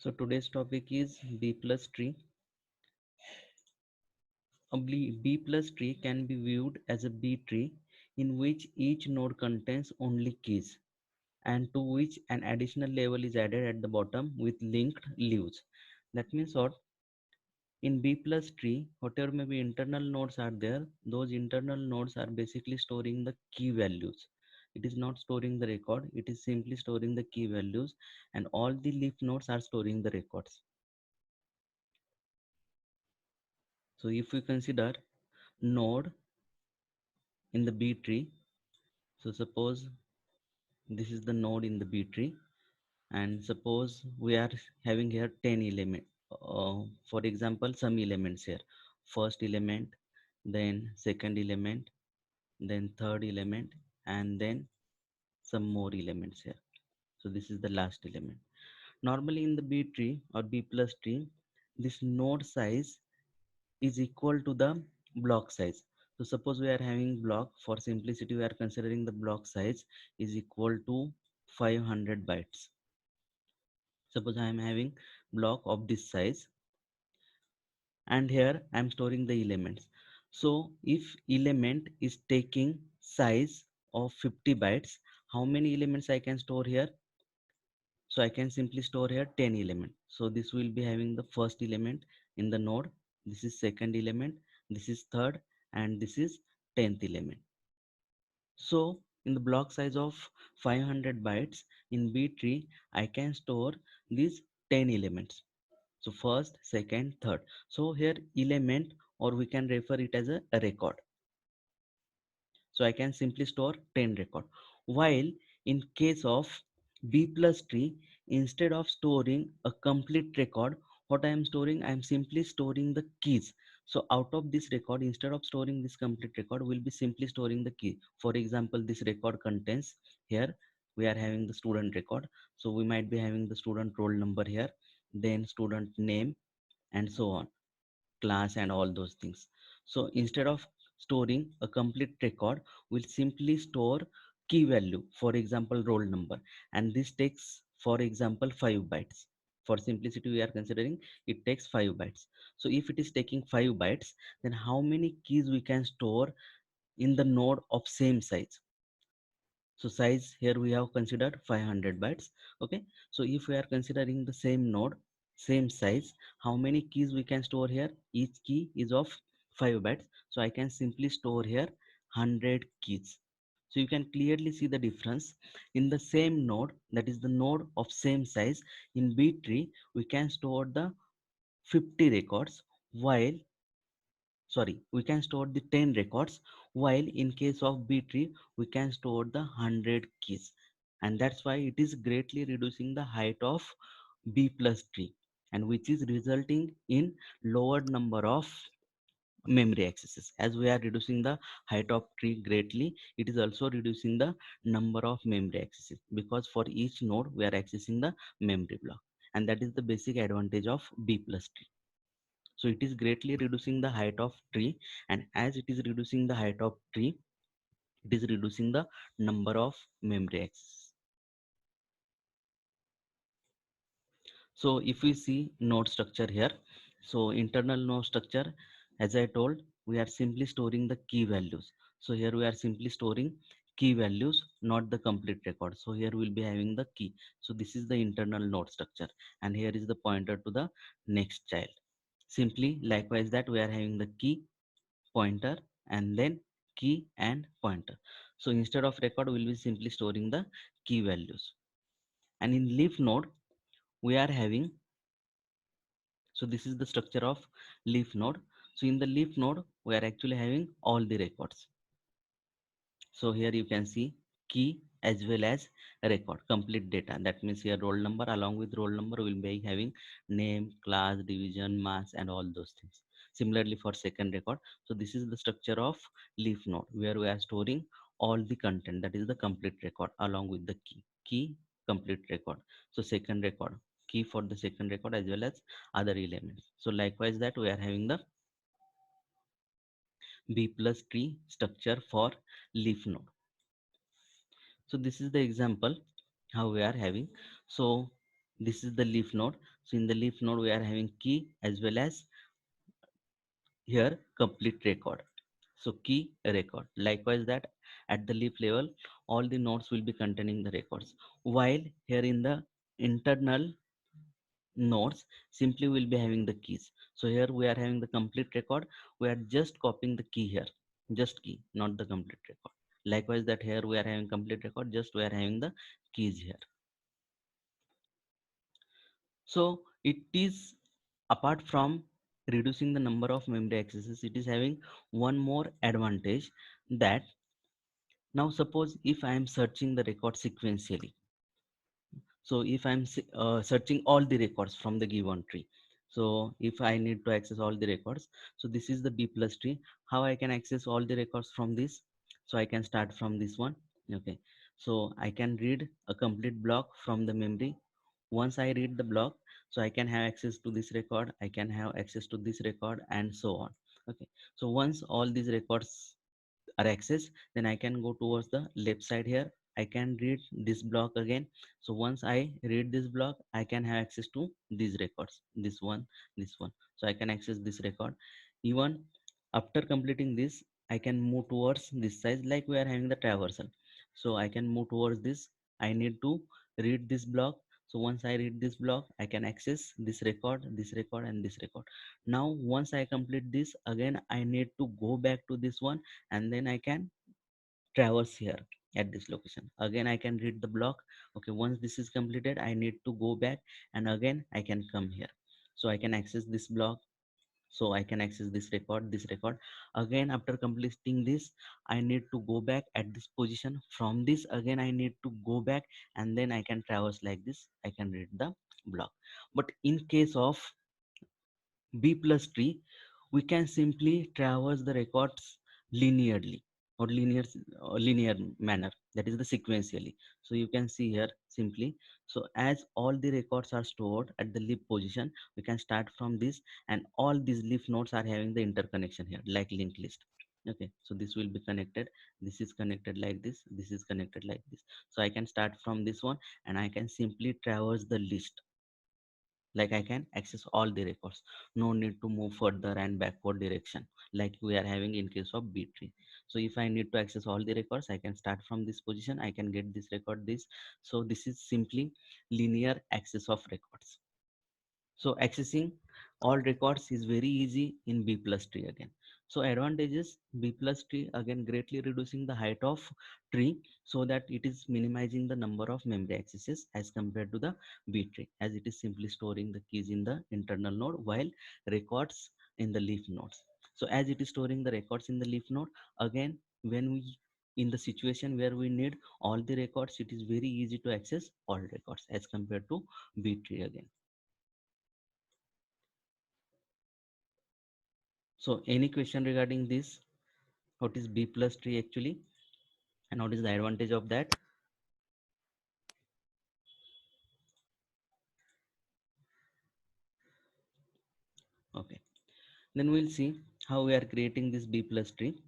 So today's topic is B plus tree. A B plus tree can be viewed as a B tree in which each node contains only keys and to which an additional level is added at the bottom with linked leaves. That means what? In B plus tree, whatever maybe internal nodes are there, those internal nodes are basically storing the key values. It is not storing the record, it is simply storing the key values, and all the leaf nodes are storing the records. So if we consider node in the B tree, so suppose this is the node in the B tree, and suppose we are having here 10 element. For example, some elements here. First element, then second element, then third element, and then some more elements here. So this is the last element. Normally in the B tree or B plus tree, this node size is equal to the block size. So suppose we are having block, for simplicity we are considering the block size is equal to 500 bytes. Suppose I am having block of this size, and here I am storing the elements. So if element is taking size of 50 bytes, how many elements I can store here? So I can simply store here 10 element. So this will be having the first element in the node, this is second element, this is third, and this is 10th element. So in the block size of 500 bytes in B tree, I can store these 10 elements. So first, second, third. So here element, or we can refer it as a record. So I can simply store 10 record. While in case of B plus tree, instead of storing a complete record, what I am storing, I am simply storing the keys. So out of this record, instead of storing this complete record, we'll be simply storing the key. For example, this record contains here, we are having the student record. So we might be having the student roll number here, then student name, and so on, class, and all those things. So instead of storing a complete record, we'll simply store key value, for example roll number, and this takes, for example, 5 bytes. For simplicity we are considering it takes 5 bytes. So if it is taking 5 bytes, then how many keys we can store in the node of same size? So size here we have considered 500 bytes. Okay, so if we are considering the same node, same size, how many keys we can store here? Each key is of 5 bytes, so I can simply store here 100 keys. So you can clearly see the difference. In the same node, that is the node of same size, in B tree we can store the 50 records, while sorry, we can store the 10 records, while in case of B tree we can store the 100 keys. And that's why it is greatly reducing the height of B plus tree, and which is resulting in lower number of memory accesses. As we are reducing the height of tree greatly, it is also reducing the number of memory accesses, because for each node we are accessing the memory block, and that is the basic advantage of B plus tree. So it is greatly reducing the height of tree, and as it is reducing the height of tree, it is reducing the number of memory access. So if we see node structure here, so internal node structure, as I told, we are simply storing the key values. So here we are simply storing key values, not the complete record. So here we'll be having the key. So this is the internal node structure, and here is the pointer to the next child. Simply likewise that we are having the key, pointer, and then key and pointer. So instead of record, we'll be simply storing the key values. And in leaf node we are having, so this is the structure of leaf node. So in the leaf node we are actually having all the records. So here you can see key as well as record, complete data. That means here roll number, along with roll number will be having name, class, division, mass, and all those things. Similarly for second record, so this is the structure of leaf node where we are storing all the content, that is the complete record, along with the key, complete record. So second record, key for the second record as well as other elements. So likewise that we are having the B plus tree structure for leaf node. So this is the example how we are having. So this is the leaf node. So in the leaf node we are having key as well as here complete record. So key record, likewise that at the leaf level all the nodes will be containing the records, while here in the internal nodes simply will be having the keys. So here we are having the complete record, we are just copying the key here, just key, not the complete record. Likewise that here we are having complete record, just we are having the keys here. So it is, apart from reducing the number of memory accesses, it is having one more advantage, that now suppose if I am searching the record sequentially. So if I'm searching all the records from the given tree, so if I need to access all the records, so this is the B plus tree. How I can access all the records from this? So I can start from this one. Okay, so I can read a complete block from the memory. Once I read the block, so I can have access to this record, I can have access to this record, and so on. Okay, so once all these records are accessed, then I can go towards the left side here, I can read this block again. So once I read this block, I can have access to these records, this one, this one. So I can access this record. Even after completing this, I can move towards this side, like we are having the traversal. So I can move towards this, I need to read this block. So once I read this block, I can access this record, this record, and this record. Now once I complete this, again I need to go back to this one, and then I can traverse here at this location. Again I can read the block. Okay, once this is completed, I need to go back, and again I can come here. So I can access this block, so I can access this record, this record. Again after completing this, I need to go back at this position. From this again I need to go back, and then I can traverse like this, I can read the block. But in case of B plus tree, we can simply traverse the records linearly, or linear manner, that is the sequentially. So you can see here simply, so as all the records are stored at the leaf position, we can start from this, and all these leaf nodes are having the interconnection here like linked list. Okay, so this will be connected, this is connected like this is connected like this. So I can start from this one, and I can simply traverse the list, like I can access all the records, no need to move further and backward direction like we are having in case of B tree. So if I need to access all the records, I can start from this position, I can get this record, this. So this is simply linear access of records. So accessing all records is very easy in B plus tree again. So advantages: B plus tree again greatly reducing the height of tree, so that it is minimizing the number of memory accesses as compared to the B tree, as it is simply storing the keys in the internal node while records in the leaf nodes. So as it is storing the records in the leaf node, again when we in the situation where we need all the records, it is very easy to access all records as compared to B tree again. So any question regarding this? What is B plus tree actually? And what is the advantage of that? Okay. Then we'll see how we are creating this B plus tree.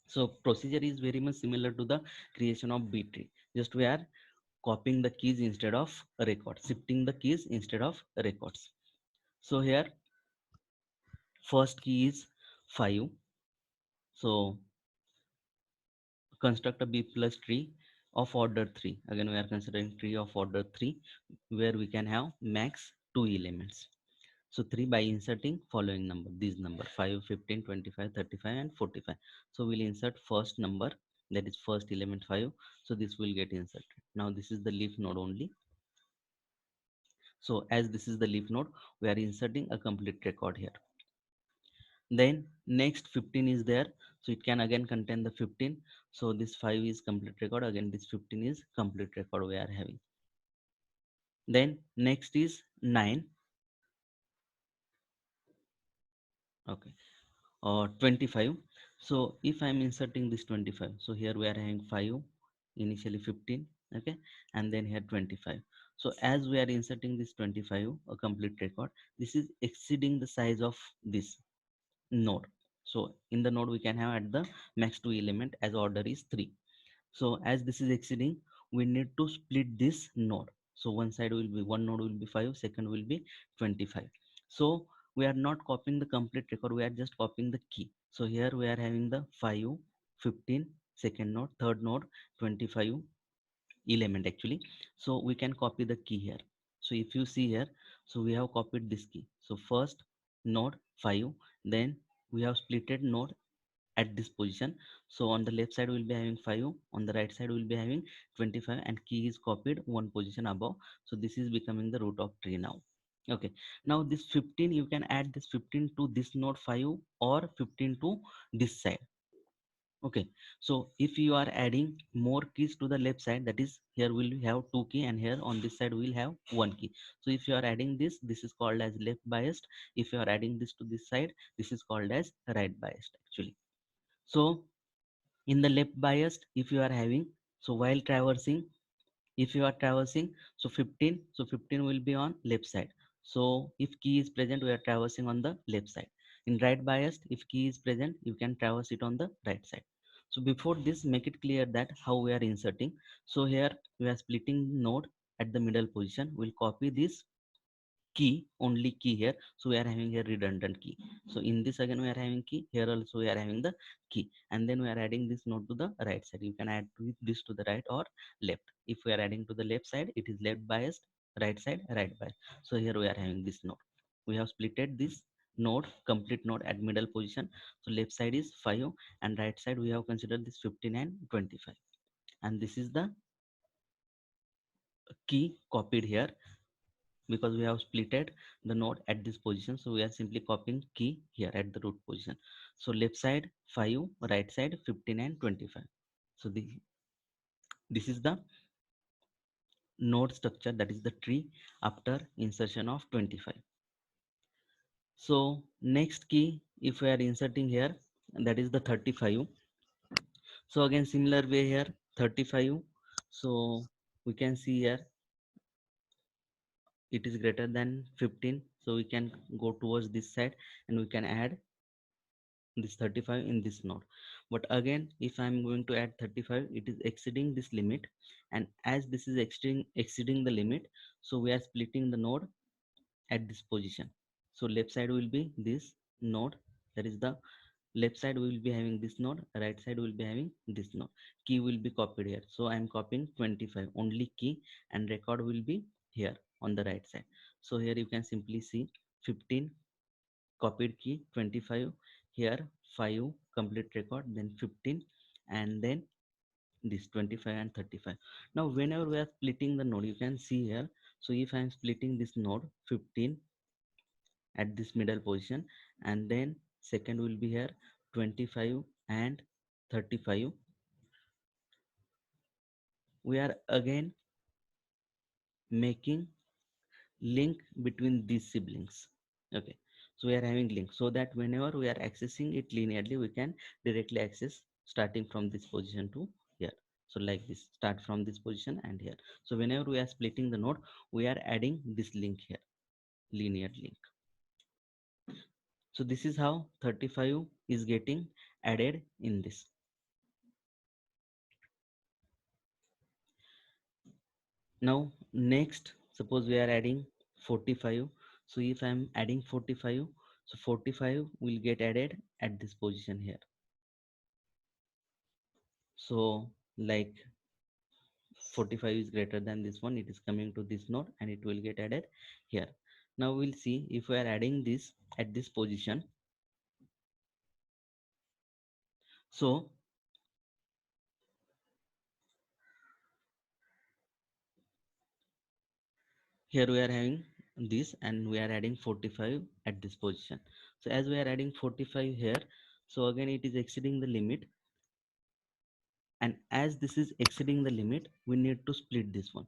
So procedure is very much similar to the creation of B tree. Just we are copying the keys instead of records, shifting the keys instead of records. So here first key is 5. So construct a B plus tree of order 3. Again we are considering tree of order 3, where we can have max 2 elements. So 3 by inserting following number, these number 5, 15, 25, 35, and 45. So we'll insert first number, that is first element 5. So this will get inserted. Now this is the leaf node only. So as this is the leaf node, we are inserting a complete record here. Then next 15 is there. So it can again contain the 15. So this 5 is complete record. Again this 15 is complete record we are having. Then next is 9. Okay. Or 25. So if I'm inserting this 25, so here we are having 5, initially 15, okay, and then here 25. So as we are inserting this 25, a complete record, this is exceeding the size of this node. So in the node we can have at the max 2 element, as order is 3. So as this is exceeding, we need to split this node. So one side will be, one node will be 5, second will be 25. So we are not copying the complete record, we are just copying the key. So here we are having the 5, 15, second node, third node, 25 element actually. So we can copy the key here. So if you see here, so we have copied this key. So first node 5, then we have splitted node at this position. So on the left side we'll be having 5, on the right side we'll be having 25, and key is copied one position above. So this is becoming the root of tree now. Okay, now this 15, you can add this 15 to this node 5 or 15 to this side. Okay, so if you are adding more keys to the left side, that is here we'll have two key, and here on this side we'll have one key. So if you are adding this, this is called as left biased. If you are adding this to this side, this is called as right biased actually. So in the left biased, if you are having, so while traversing, if you are traversing, so 15, so 15 will be on left side. So if key is present, we are traversing on the left side. In right biased, if key is present, you can traverse it on the right side. So before this, make it clear that how we are inserting. So here we are splitting node at the middle position. We'll copy this key, only key here. So we are having here redundant key. So in this again we are having key, here also we are having the key, and then we are adding this node to the right side. You can add this to the right or left. If we are adding to the left side, it is left biased, right side right biased. So here we are having this node. We have splitted this node, complete node at middle position. So left side is 5, and right side we have considered this 15 and 25, and this is the key copied here, because we have splitted the node at this position. So we are simply copying key here at the root position. So left side 5, right side 15 and 25. So this is the node structure, that is the tree after insertion of 25. So next key, if we are inserting here, that is the 35. So again similar way here, 35. So we can see here it is greater than 15, so we can go towards this side and we can add this 35 in this node. But again, if I'm going to add 35, it is exceeding this limit, and as this is exceeding the limit, so we are splitting the node at this position. So left side will be this node, that is the left side we will be having this node, right side will be having this node. Key will be copied here, so I'm copying 25 only key, and record will be here on the right side. So here you can simply see 15 copied key, 25 here, 5 complete record, then 15, and then this 25 and 35. Now whenever we are splitting the node, you can see here. So if I am splitting this node 15 at this middle position, and then second will be here 25 and 35, we are again making link between these siblings. Okay, so we are having link, so that whenever we are accessing it linearly, we can directly access starting from this position to here. So like this, start from this position and here. So whenever we are splitting the node, we are adding this link here, linear link. So this is how 35 is getting added in this. Now next, suppose we are adding 45. So if I am adding 45, so 45 will get added at this position here. So like 45 is greater than this one, it is coming to this node and it will get added here. Now we'll see if we are adding this at this position. So here we are having this, and we are adding 45 at this position. So as we are adding 45 here, so again it is exceeding the limit, and as this is exceeding the limit, we need to split this one.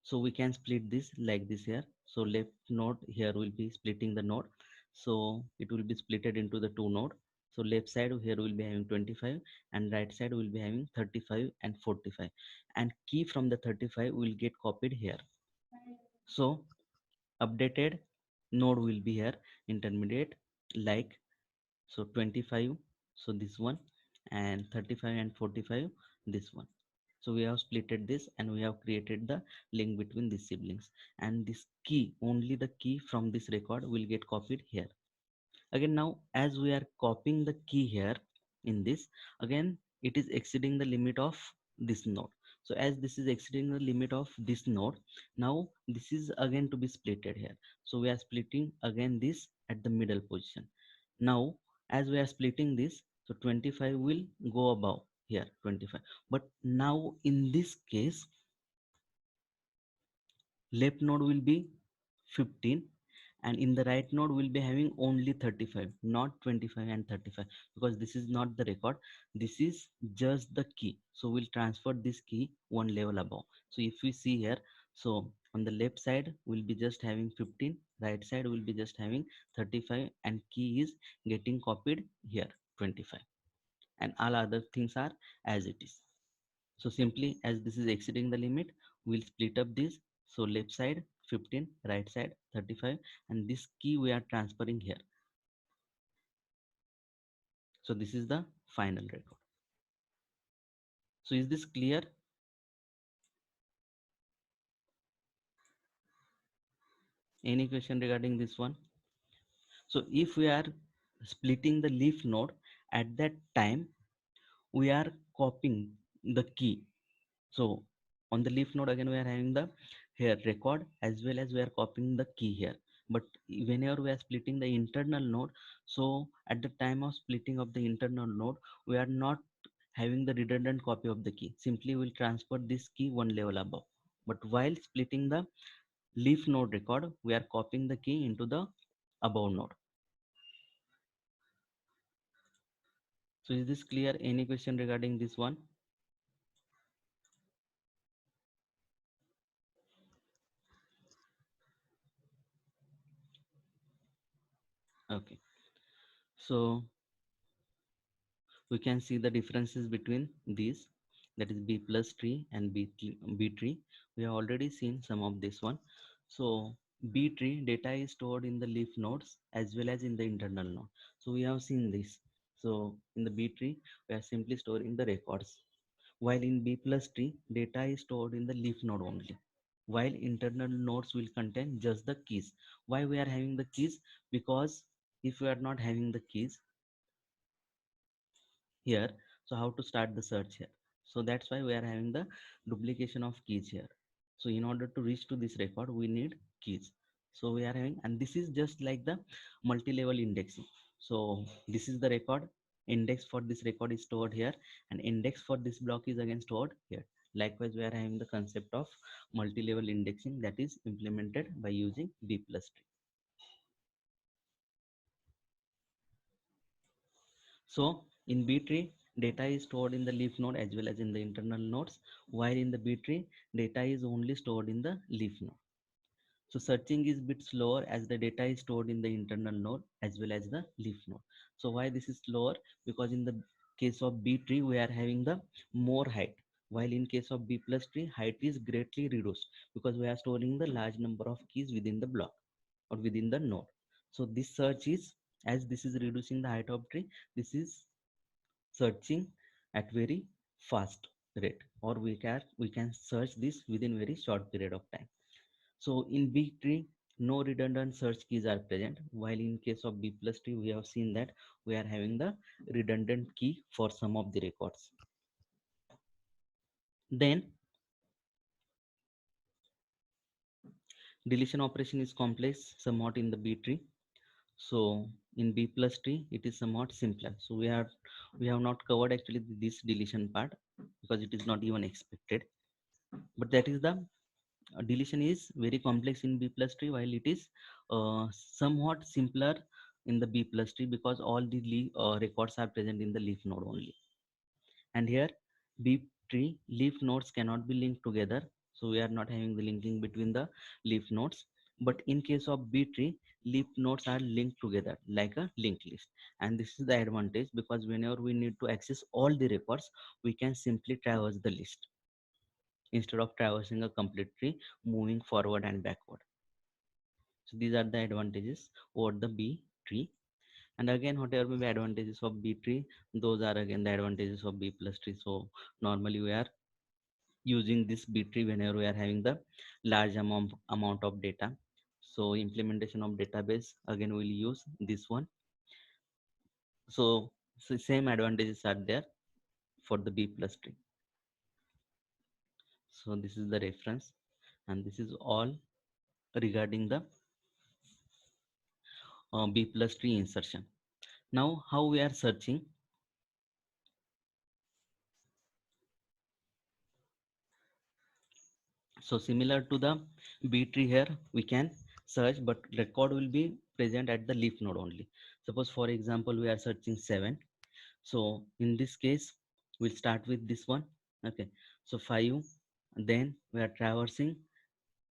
So we can split this like this here. So left node here will be splitting the node, so it will be splitted into the two node. So left side here will be having 25, and right side will be having 35 and 45, and key from the 35 will get copied here. So updated node will be here, intermediate, like, so 25, so this one, and 35 and 45, this one. So we have splitted this and we have created the link between these siblings, and this key, only the key from this record will get copied here. Again, now as we are copying the key here in this, again it is exceeding the limit of this node. So as this is exceeding the limit of this node, now this is again to be splitted here. So we are splitting again this at the middle position. Now as we are splitting this, so 25 will go above here, 25. But now in this case, left node will be 15, and in the right node will be having only 35, not 25 and 35, because this is not the record, this is just the key. So we'll transfer this key one level above. So if we see here, so on the left side we'll be just having 15, right side will be just having 35, and key is getting copied here, 25, and all other things are as it is. So simply, as this is exceeding the limit, we'll split up this. So left side 15, right side 35, and this key we are transferring here. So this is the final record. So is this clear? Any question regarding this one? So if we are splitting the leaf node, at that time we are copying the key. So on the leaf node again we are having the here record, as well as we are copying the key here. But whenever we are splitting the internal node, so at the time of splitting of the internal node, we are not having the redundant copy of the key. Simply we'll transfer this key one level above. But while splitting the leaf node record, we are copying the key into the above node. So is this clear? Any question regarding this one? Okay. So we can see the differences between these, that is b plus tree and b tree. We have already seen some of this one. So b tree data is stored in the leaf nodes as well as in the internal node. So we have seen this. So in the b tree we are simply storing the records, while in b plus tree data is stored in the leaf node only, while internal nodes will contain just the keys. Why we are having the keys? Because if we are not having the keys here, so how to start the search here? So that's why we are having the duplication of keys here. So in order to reach to this record we need keys. So we are having, and this is just like the multi-level indexing. So this is the record, index for this record is stored here, and index for this block is again stored here. Likewise we are having the concept of multi-level indexing that is implemented by using b plus tree. So in B tree, data is stored in the leaf node as well as in the internal nodes, while in the B tree, data is only stored in the leaf node. So searching is bit slower as the data is stored in the internal node as well as the leaf node. So why this is slower? Because in the case of B tree, we are having the more height, while in case of B plus tree, height is greatly reduced because we are storing the large number of keys within the block or within the node. So this search is, as this is reducing the height of tree, this is searching at very fast rate, or we can search this within very short period of time. So in b tree no redundant search keys are present, while in case of b plus tree we have seen that we are having the redundant key for some of the records. Then deletion operation is complex somewhat in the b tree. So in b plus tree it is somewhat simpler. So we have not covered actually this deletion part because it is not even expected, but that is the deletion is very complex in b plus tree, while it is somewhat simpler in the b plus tree because all the records are present in the leaf node only. And here b tree leaf nodes cannot be linked together, so we are not having the linking between the leaf nodes. But in case of b tree, leaf nodes are linked together like a linked list, and this is the advantage because whenever we need to access all the records we can simply traverse the list instead of traversing a complete tree, moving forward and backward. So these are the advantages over the B tree. And again, whatever may be advantages of B tree, those are again the advantages of B plus tree. So normally we are using this B tree whenever we are having the large amount of data. So implementation of database, again we'll use this one. So same advantages are there for the B plus tree. So this is the reference, and this is all regarding the B plus tree insertion. Now how we are searching? So similar to the B tree, here we can search, but record will be present at the leaf node only. Suppose for example we are searching 7. So in this case we'll start with this one. Okay, so 5, then we are traversing.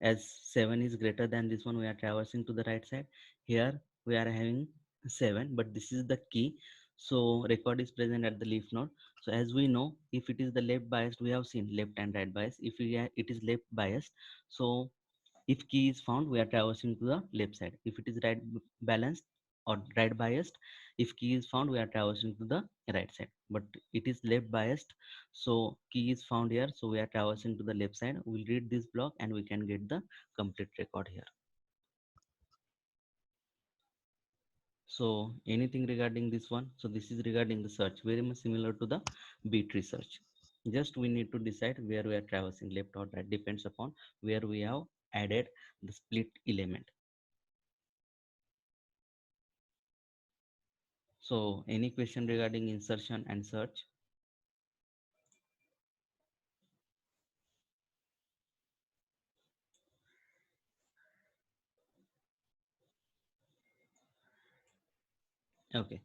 As 7 is greater than this one, we are traversing to the right side. Here we are having 7, but this is the key. So record is present at the leaf node. So as we know, if it is the left biased, we have seen left and right bias. If it is left biased, so if key is found, we are traversing to the left side. If it is right balanced or right biased, if key is found, we are traversing to the right side. But it is left biased, so key is found here, so we are traversing to the left side. We'll read this block and we can get the complete record here. So anything regarding this one? So this is regarding the search, very much similar to the B tree search. Just we need to decide where we are traversing, left or right, depends upon where we have added the split element. So any question regarding insertion and search? Okay.